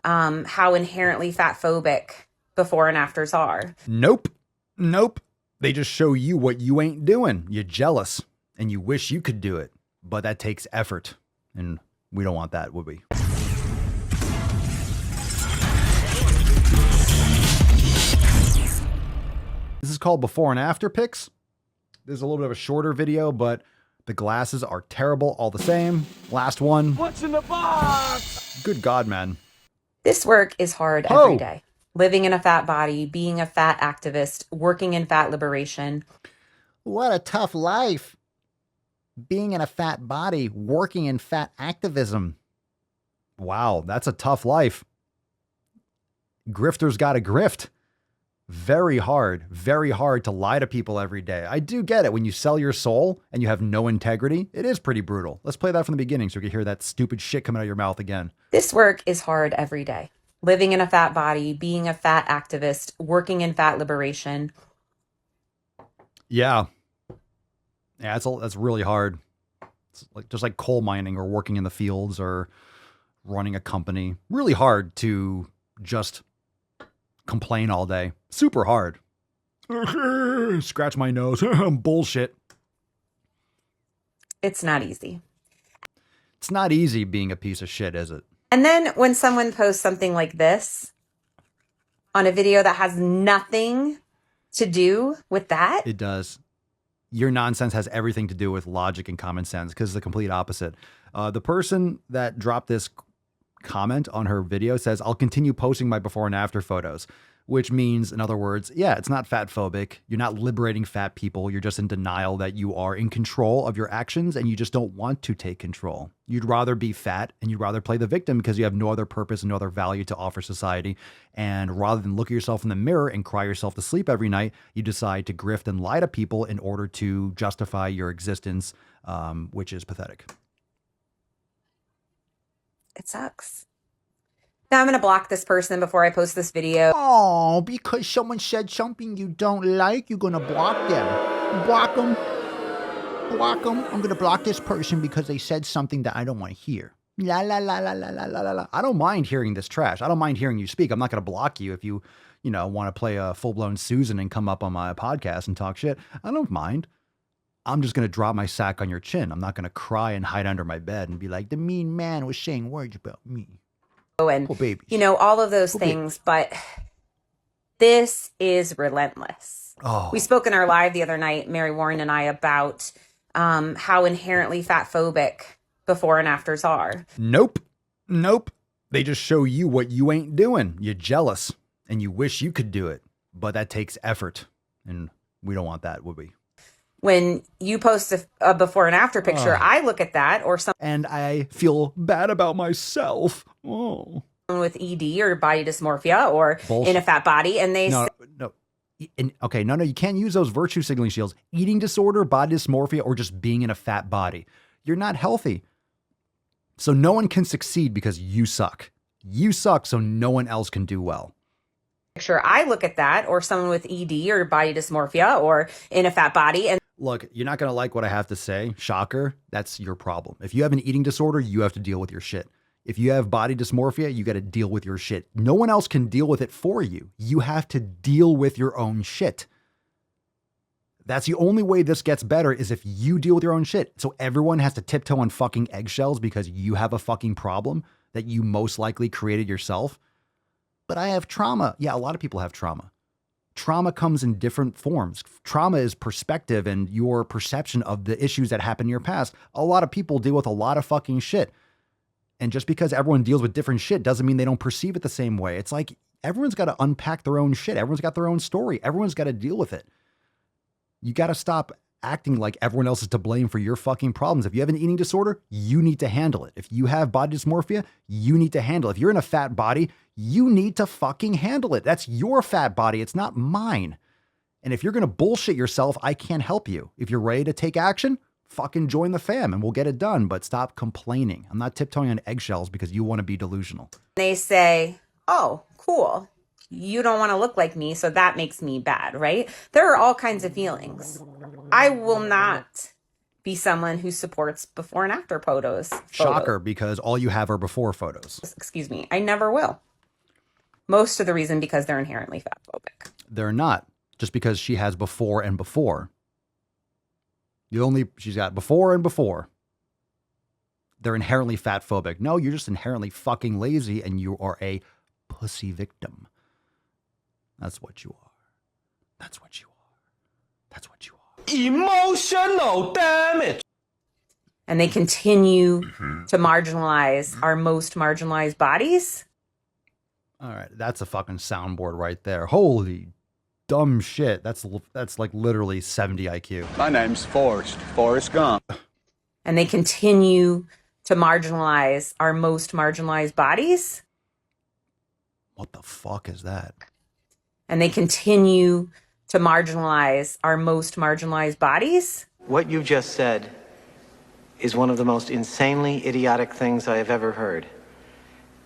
how inherently fat phobic before and afters are. Nope. Nope. They just show you what you ain't doing. You're jealous and you wish you could do it, but that takes effort. And we don't want that, would we? This is called before and after pics. This is a little bit of a shorter video, but the glasses are terrible all the same. Last one. What's in the box? Good God, man. This work is hard every day. Living in a fat body, being a fat activist, working in fat liberation. What a tough life. Being in a fat body, working in fat activism. Wow, that's a tough life. Grifters gotta grift. Very hard to lie to people every day. I do get it. When you sell your soul and you have no integrity, it is pretty brutal. Let's play that from the beginning so we can hear that stupid shit coming out of your mouth again. This work is hard every day. Living in a fat body, being a fat activist, working in fat liberation. Yeah, that's really hard. It's just like coal mining or working in the fields or running a company. Really hard to just complain all day. Super hard. Scratch my nose. Bullshit. It's not easy. It's not easy being a piece of shit, is it? And then when someone posts something like this on a video that has nothing to do with that. It does. Your nonsense has everything to do with logic and common sense because it's the complete opposite. The person that dropped this comment on her video says, I'll continue posting my before and after photos, which means, in other words, yeah, it's not fat phobic. You're not liberating fat people. You're just in denial that you are in control of your actions and you just don't want to take control. You'd rather be fat and you'd rather play the victim because you have no other purpose and no other value to offer society. And rather than look at yourself in the mirror and cry yourself to sleep every night, you decide to grift and lie to people in order to justify your existence, which is pathetic. It sucks. Now I'm going to block this person before I post this video. Oh, because someone said something you don't like, you're going to block them. Block them. Block them. I'm going to block this person because they said something that I don't want to hear. La, la, la, la, la, la, la, la. I don't mind hearing this trash. I don't mind hearing you speak. I'm not going to block you if you want to play a full-blown Susan and come up on my podcast and talk shit. I don't mind. I'm just going to drop my sack on your chin. I'm not going to cry and hide under my bed and be like, the mean man was saying words about me. And, oh, babies. All of those things. Babies. But this is relentless. Oh. We spoke in our live the other night, Mary Warren and I, about how inherently fat phobic before and afters are. Nope. Nope. They just show you what you ain't doing. You're jealous and you wish you could do it, but that takes effort. And we don't want that, would we? When you post a before and after picture, I look at that or something. And I feel bad about myself. Oh. With ED or body dysmorphia or Bullshit. In a fat body. And they No. No, you can't use those virtue signaling shields. Eating disorder, body dysmorphia, or just being in a fat body. You're not healthy. So no one can succeed because you suck. You suck, so no one else can do well. Sure, I look at that or someone with ED or body dysmorphia or in a fat body. And look, you're not going to like what I have to say. Shocker. That's your problem. If you have an eating disorder, you have to deal with your shit. If you have body dysmorphia, you got to deal with your shit. No one else can deal with it for you. You have to deal with your own shit. That's the only way this gets better is if you deal with your own shit. So everyone has to tiptoe on fucking eggshells because you have a fucking problem that you most likely created yourself. But I have trauma. Yeah, a lot of people have trauma. Trauma comes in different forms. Trauma is perspective and your perception of the issues that happened in your past. A lot of people deal with a lot of fucking shit. And just because everyone deals with different shit doesn't mean they don't perceive it the same way. It's like everyone's got to unpack their own shit. Everyone's got their own story. Everyone's got to deal with it. You got to stop acting like everyone else is to blame for your fucking problems. If you have an eating disorder, you need to handle it. If you have body dysmorphia, you need to handle it. If you're in a fat body, you need to fucking handle it. That's your fat body. It's not mine. And if you're going to bullshit yourself, I can't help you. If you're ready to take action, fucking join the fam and we'll get it done. But stop complaining. I'm not tiptoeing on eggshells because you want to be delusional. They say, oh, cool. You don't want to look like me, so that makes me bad, right? There are all kinds of feelings. I will not be someone who supports before and after photos. Shocker, because all you have are before photos. Excuse me. I never will. Most of the reason because they're inherently fat phobic. They're not. Just because she has before and before. She's got before and before. They're inherently fat phobic. No, you're just inherently fucking lazy and you are a pussy victim. That's what you are. That's what you are. That's what you are. Emotional damage. And they continue to marginalize our most marginalized bodies. All right, that's a fucking soundboard right there. Holy dumb shit. That's like literally 70 IQ. My name's Forrest Gump. And they continue to marginalize our most marginalized bodies. What the fuck is that? And they continue to marginalize our most marginalized bodies. What you just said is one of the most insanely idiotic things I have ever heard.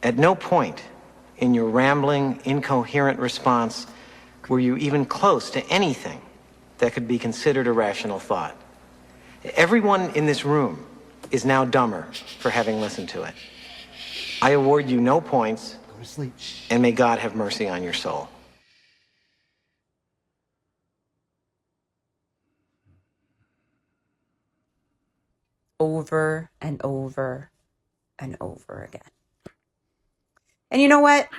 At no point in your rambling, incoherent response were you even close to anything that could be considered a rational thought. Everyone in this room is now dumber for having listened to it. I award you no points, Go to sleep. and may God have mercy on your soul. Over and over and over again. And you know what?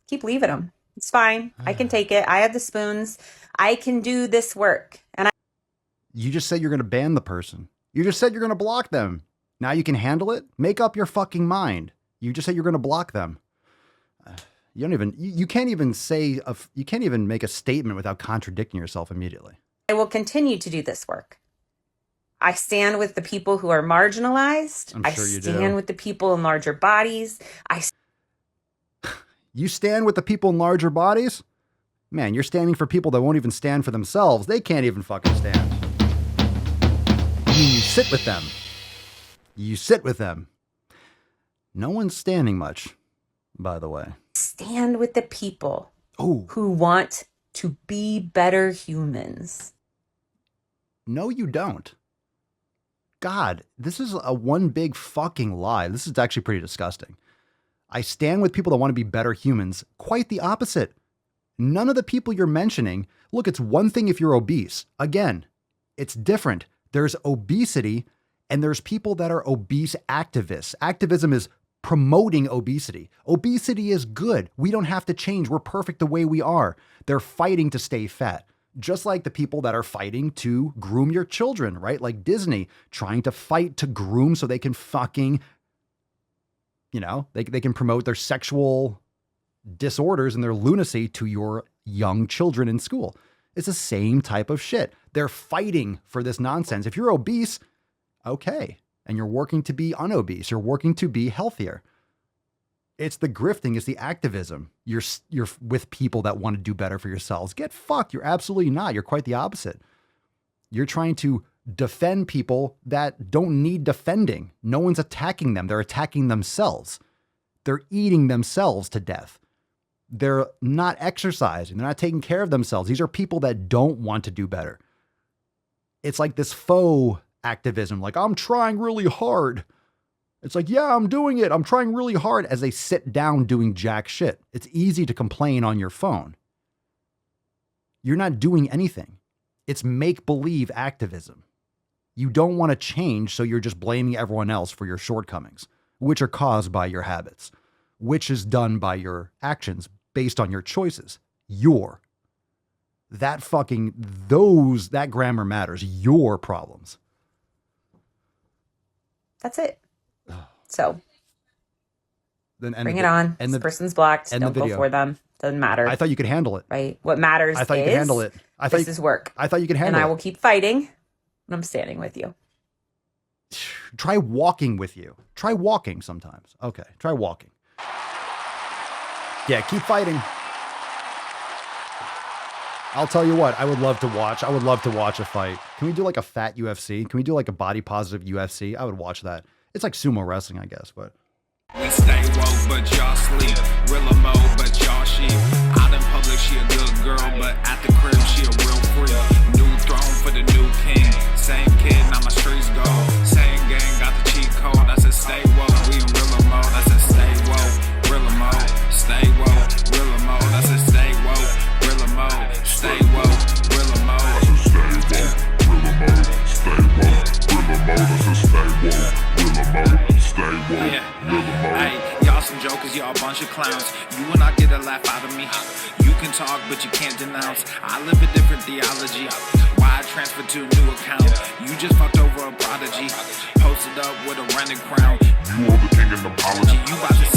Keep leaving them. It's fine. I can take it. I have the spoons. I can do this work. And You just said you're going to ban the person. You just said you're going to block them. Now you can handle it? Make up your fucking mind. You just said you're going to block them. You can't even make a statement without contradicting yourself immediately. I will continue to do this work. I stand with the people who are marginalized. I'm sure you do. I stand with the people in larger bodies. You stand with the people in larger bodies? Man, you're standing for people that won't even stand for themselves. They can't even fucking stand. I mean, you sit with them. You sit with them. No one's standing much, by the way. Stand with the people who want to be better humans. No, you don't. God, this is a one big fucking lie. This is actually pretty disgusting. I stand with people that want to be better humans. Quite the opposite. None of the people you're mentioning, look, it's one thing if you're obese. Again, it's different. There's obesity and there's people that are obese activists. Activism is promoting obesity. Obesity is good. We don't have to change. We're perfect the way we are. They're fighting to stay fat. Just like the people that are fighting to groom your children, right? Like Disney trying to fight to groom so they can fucking, they can promote their sexual disorders and their lunacy to your young children in school. It's the same type of shit. They're fighting for this nonsense. If you're obese, okay. And you're working to be unobese. You're working to be healthier. It's the grifting. It's the activism. You're with people that want to do better for yourselves. Get fucked. You're absolutely not. You're quite the opposite. You're trying to defend people that don't need defending. No one's attacking them. They're attacking themselves. They're eating themselves to death. They're not exercising. They're not taking care of themselves. These are people that don't want to do better. It's like this faux activism. Like, I'm trying really hard. It's like, yeah, I'm doing it. I'm trying really hard as they sit down doing jack shit. It's easy to complain on your phone. You're not doing anything. It's make-believe activism. You don't want to change, so you're just blaming everyone else for your shortcomings, which are caused by your habits, which is done by your actions based on your choices. That grammar matters. Your problems. That's it. So Then bring it on. And this person's blocked. end Don't the go video. for them. Doesn't matter. I thought you could handle it. Right? What matters I thought you could handle it. This is work. I thought you could handle and it. I will keep fighting. And I'm standing with you. Try walking with you. Try walking sometimes. Okay. Try walking. Yeah, keep fighting. I'll tell you what, I would love to watch a fight. Can we do like a fat UFC? Can we do like a body positive UFC? I would watch that. It's like sumo wrestling, I guess, but. We stay woke, but y'all sleep. Rilla mode, but y'all sheep. Out in public, she a good girl, but at the crib, she a real freak. New throne for the new king. Same kid, now my streets go. Same gang, got the cheat code. I said stay woke. We in Rilla mode. I said stay woke. Rilla bunch of clowns. You will not get a laugh out of me. You can talk, but you can't denounce. I live a different theology. Why I transferred to a new account? You just fucked over a prodigy. Posted up with a running crown. You are the king and apology. You about to